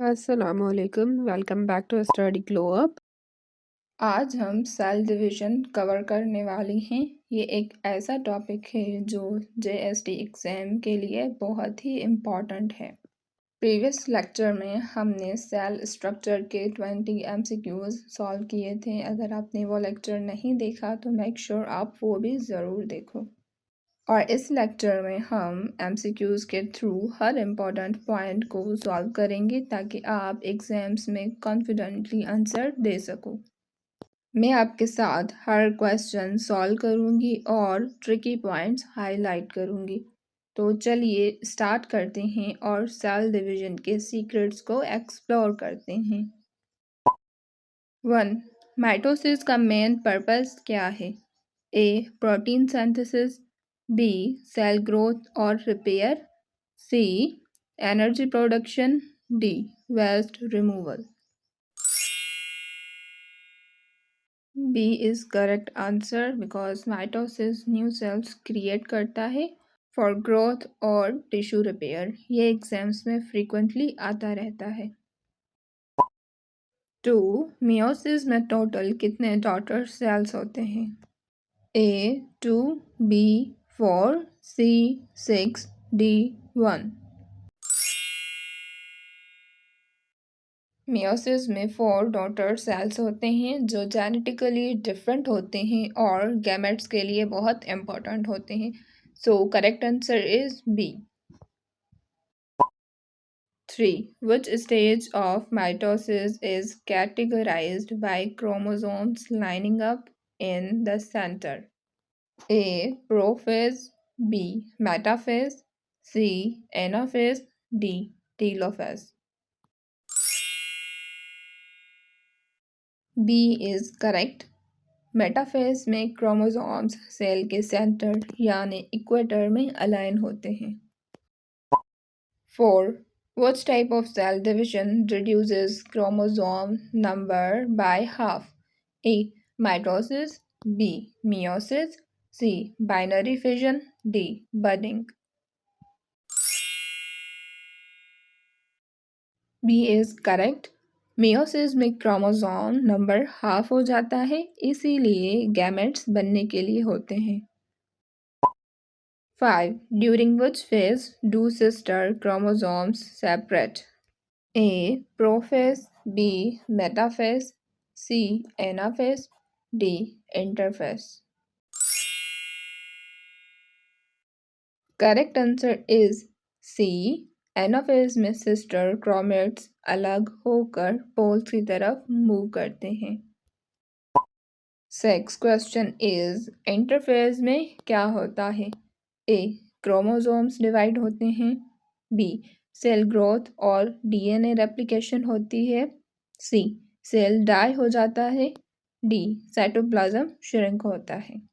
अस्सलामुअलैकुम, welcome back to study glow up. आज हम सेल डिवीज़न कवर करने वाली हैं। ये एक ऐसा टॉपिक है जो जेएसटी एग्ज़ाम के लिए बहुत ही इम्पॉर्टेंट है। प्रीवियस लेक्चर में हमने सेल स्ट्रक्चर के 20 एमसीक्यूज़ सॉल्व किए थे। अगर आपने वो लेक्चर नहीं देखा तो मेक श्योर आप वो भी ज़रूर देखो। और इस लेक्चर में हम एमसीक्यूज़ के थ्रू हर इम्पॉर्टेंट पॉइंट को सॉल्व करेंगे ताकि आप एग्ज़ाम्स में कॉन्फिडेंटली आंसर दे सको। मैं आपके साथ हर क्वेश्चन सॉल्व करूंगी और ट्रिकी पॉइंट्स हाईलाइट करूंगी। तो चलिए स्टार्ट करते हैं और सेल डिवीज़न के सीक्रेट्स को एक्सप्लोर करते हैं। 1. माइटोसिस का मेन पर्पस क्या है? A. Protein synthesis, B. Cell growth और repair, C. Energy production, D. Waste removal. B is correct answer because mitosis new cells create करता है फॉर ग्रोथ और टिश्यू रिपेयर। ये एग्जाम्स में फ्रीक्वेंटली आता रहता है। 2. मियोसिस में टोटल कितने डॉटर सेल्स होते हैं? A 2, B 4, C 6, D 1। Meiosis में 4 डॉटर सेल्स होते हैं जो जेनेटिकली डिफरेंट होते हैं और गैमेट्स के लिए बहुत इम्पोर्टेंट होते हैं। सो correct answer is B। 3. Which stage of mitosis is categorized by chromosomes lining up in the center? A. Prophase, B. Metaphase, C. Anaphase, D. Telophase। B is correct। Metaphase में chromosomes cell के centre यानी equator में align होते हैं। 4. Which type of cell division reduces chromosome number by half? A. Mitosis, B. Meiosis, C. Binary fission, D. Budding। B is correct. Meiosis में chromosome number half हो जाता है, इसीलिए गैमेट्स बनने के लिए होते हैं। 5. During which phase do sister chromosomes separate? A. Prophase, B. Metaphase, C. Anaphase, D. Interphase. Correct answer is C. Anaphase में सिस्टर क्रोमेट्स अलग होकर पोल्स की तरफ मूव करते हैं। 6. क्वेश्चन इज इंटरफेज में क्या होता है? ए. क्रोमोसोम्स डिवाइड होते हैं, बी. सेल ग्रोथ और डीएनए रेप्लिकेशन होती है, सी. सेल डाई हो जाता है, डी. साइटोप्लाज्म श्रिंक होता है।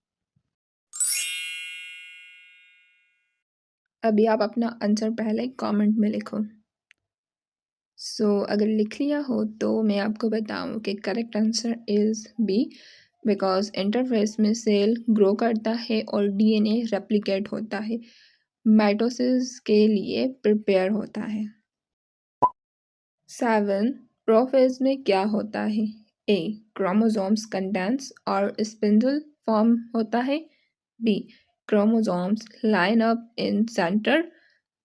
अभी आप अपना आंसर पहले कमेंट में लिखो। अगर लिख लिया हो तो मैं आपको बताऊं कि correct answer is B because interphase में सेल ग्रो करता है और डीएनए रेप्लिकेट होता है, माइटोसिस के लिए प्रिपेयर होता है। 7. प्रोफेज में क्या होता है? ए. क्रोमोसोम्स कंडेंस और स्पिंडल फॉर्म होता है, B. Chromosomes line up in center,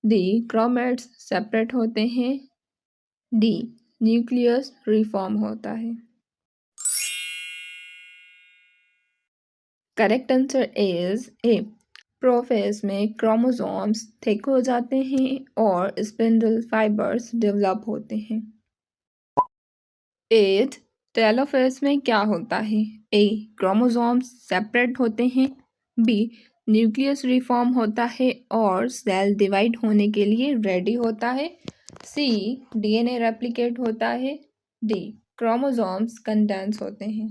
D. Chromatids separate होते हैं, डी. न्यूक्लियस रिफॉर्म होता है। Correct answer is A. Prophase में क्रोमोसोम्स थिक हो जाते हैं और स्पिंडल फाइबर्स डेवलप होते हैं। 8. टेलोफेज में क्या होता है? ए. क्रोमोसोम्स सेपरेट होते हैं, बी. न्यूक्लियस रिफॉर्म होता है और सेल डिवाइड होने के लिए रेडी होता है, सी. डीएनए रेप्लिकेट होता है, डी. क्रोमोसोम्स कंडेंस होते हैं।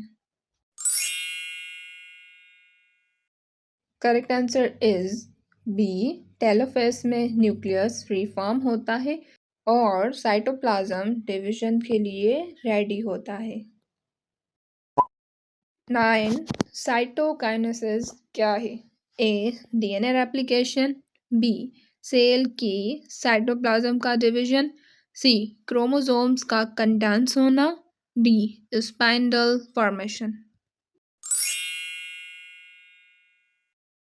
Correct answer is B. Telophase में न्यूक्लियस रिफॉर्म होता है और साइटोप्लाज्म डिवीजन के लिए रेडी होता है। 9. साइटोकाइनेसिस क्या है? A. DNA replication, B. Cell की साइटोप्लाज्म का डिवीजन, सी क्रोमोसोम्स का कंडेंस होना, D spindle formation.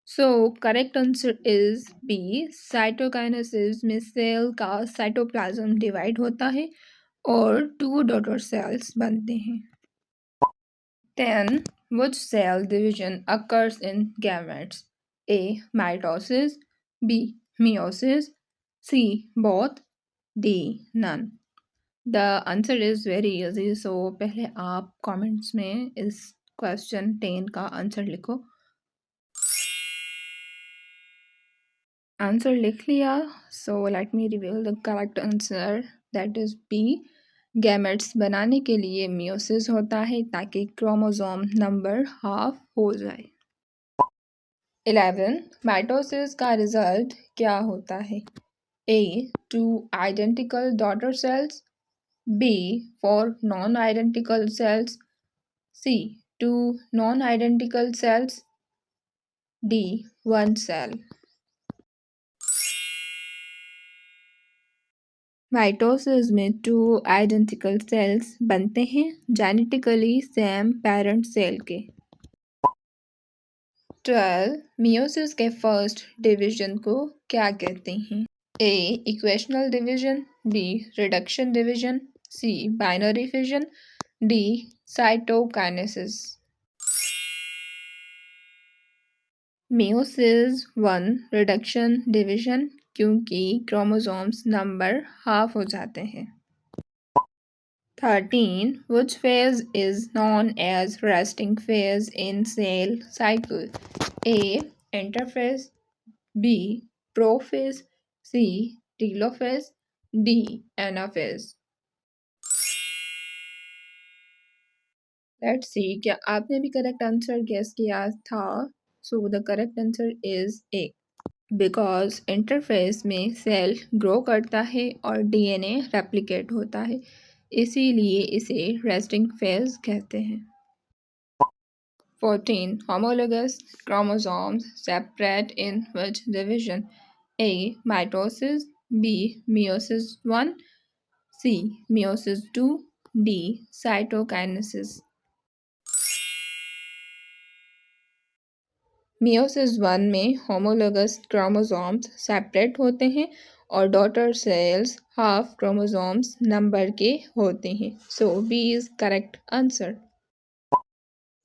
So correct answer is B, cytokinesis में सेल का साइटोप्लाज्म डिवाइड होता है और टू डॉटर सेल्स बनते हैं। 10. Which cell division occurs in gametes? A. Mitosis, B. Meiosis, C. Both, D. None. The answer is very easy. So पहले आप comments में इस question 10 का आंसर लिखो। आंसर लिख लिया, so let me reveal the correct answer, that is B. Gametes बनाने के लिए मियोसिस होता है ताकि क्रोमोसोम नंबर हाफ हो जाए। 11. माइटोसिस का रिजल्ट क्या होता है? A. Two identical daughter cells, B. Four non identical cells, C. Two non identical cells, D. One cell. Mitosis में टू आइडेंटिकल सेल्स बनते हैं जेनेटिकली सेम पेरेंट सेल के। 12. मियोसिस के फर्स्ट डिवीजन को क्या कहते हैं? A. Equational division, B. Reduction division, C. Binary fission, D. Cytokinesis. Meiosis 1 reduction division, क्योंकि क्रोमोसोम्स नंबर हाफ हो जाते हैं। 13. Which phase is known as resting phase in cell cycle? A. Interphase, B. Prophase, C. Telophase, D. Anaphase. Let's see, क्या आपने भी correct answer guess किया था? So the correct answer is A. Because interphase में cell grow करता है और DNA replicate होता है, इसीलिए इसे रेस्टिंग फेज कहते हैं। 14. Homologous chromosomes separate in which division? A. Mitosis, B. Meiosis 1, C. Meiosis 2, D. Cytokinesis. Meiosis 1 में होमोलोगस क्रोमोसोम्स सेपरेट होते हैं और daughter cells half chromosomes number के होते हैं, so B is correct answer.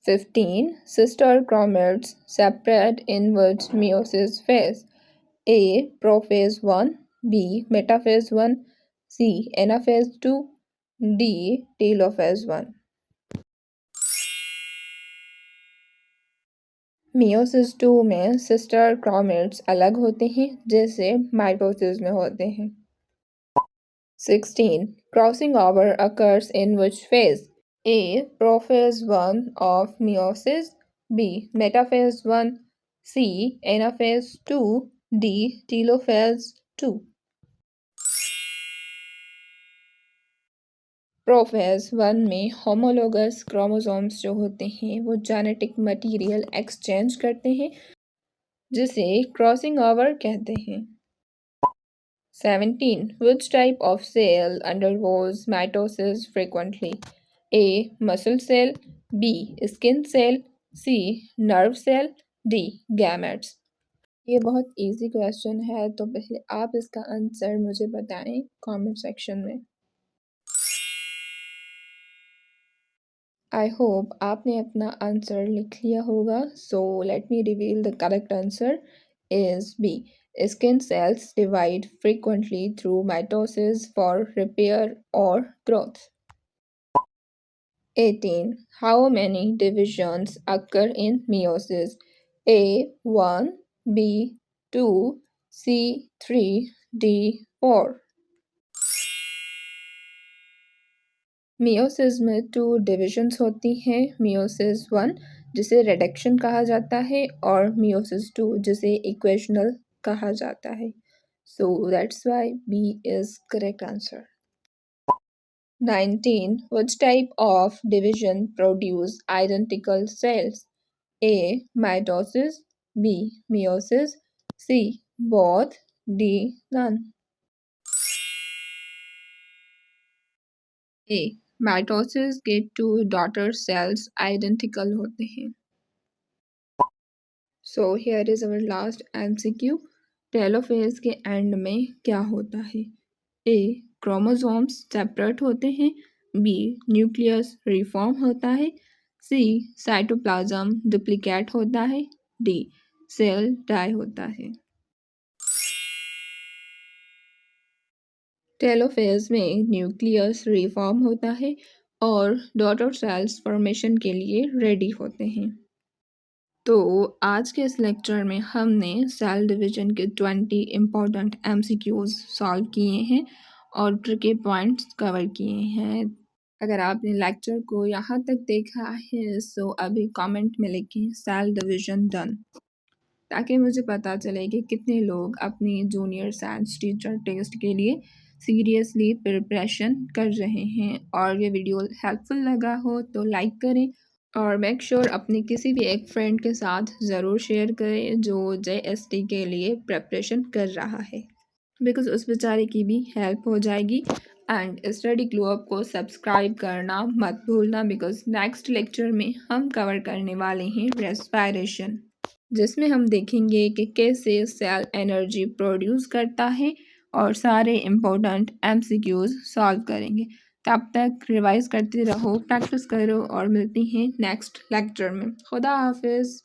15. Sister chromatids separate in which meiosis phase? A. Prophase 1, B. Metaphase 1, C. Anaphase 2, D. Telophase 1. Meiosis 2 में sister chromatids अलग होते हैं जैसे माइटोसिस में होते हैं। 16. Crossing over occurs in which phase? A. Prophase 1 of meiosis, B. Metaphase 1, C. Anaphase 2, D. Telophase 2. Prophase 1 में homologous chromosomes जो होते हैं वो जेनेटिक मटेरियल एक्सचेंज करते हैं जिसे क्रॉसिंग ओवर कहते हैं। 17. Which type of cell undergoes mitosis frequently? A. Muscle cell, B. Skin cell, C. Nerve cell, D. Gametes. ये बहुत इजी क्वेश्चन है, तो पहले आप इसका आंसर मुझे बताएं कमेंट सेक्शन में। आई होप आपने अपना आंसर लिख लिया होगा, so let me reveal the correct answer is B, skin cells divide frequently through mitosis for repair or growth. 18. How many divisions occur in meiosis? A. 1, B. 2, C. 3, D. 4. Meiosis में two divisions होती हैं, meiosis 1 जिसे reduction कहा जाता है और meiosis 2 जिसे equational कहा जाता है, so that's why B is correct answer. 19. Which type of division produce identical cells? A. Mitosis, B. Meiosis, C. Both, D. None. A mitosis के टू डॉटर सेल्स आइडेंटिकल होते हैं। So here is our last MCQ. Telophase के and में क्या होता है? A chromosomes separate होते हैं। बी न्यूक्लियस रिफॉर्म होता है। सी साइटोप्लाज्म डुप्लीकेट होता है। डी सेल डाई होता है। टेलोफेज में न्यूक्लियस रिफॉर्म होता है और डॉटर सेल्स फॉर्मेशन के लिए रेडी होते हैं। तो आज के इस लेक्चर में हमने सेल डिवीजन के 20 इम्पोर्टेंट एमसीक्यूज सॉल्व किए हैं और ट्रिकी पॉइंट्स कवर किए हैं। अगर आपने लेक्चर को यहाँ तक देखा है तो अभी कमेंट में लिखें सेल डिवीजन डन, ताकि मुझे पता चले कि कितने लोग अपनी जूनियर साइंस टीचर टेस्ट के लिए सीरियसली प्रिपरेशन कर रहे हैं। और ये वीडियो हेल्पफुल लगा हो तो लाइक करें और मेक श्योर अपने किसी भी एक फ्रेंड के साथ ज़रूर शेयर करें जो JST के लिए प्रिपरेशन कर रहा है, बिकॉज उस बेचारे की भी हेल्प हो जाएगी। एंड स्टडी ग्लो अप को सब्सक्राइब करना मत भूलना, बिकॉज नेक्स्ट लेक्चर में हम कवर करने वाले हैं रेस्पिरेशन, जिसमें हम देखेंगे कि कैसे सेल एनर्जी प्रोड्यूस करता है और सारे इम्पोर्टेंट MCQs सॉल्व करेंगे। तब तक रिवाइज करते रहो, प्रैक्टिस करो और मिलती हैं नेक्स्ट लेक्चर में। खुदा हाफिज़।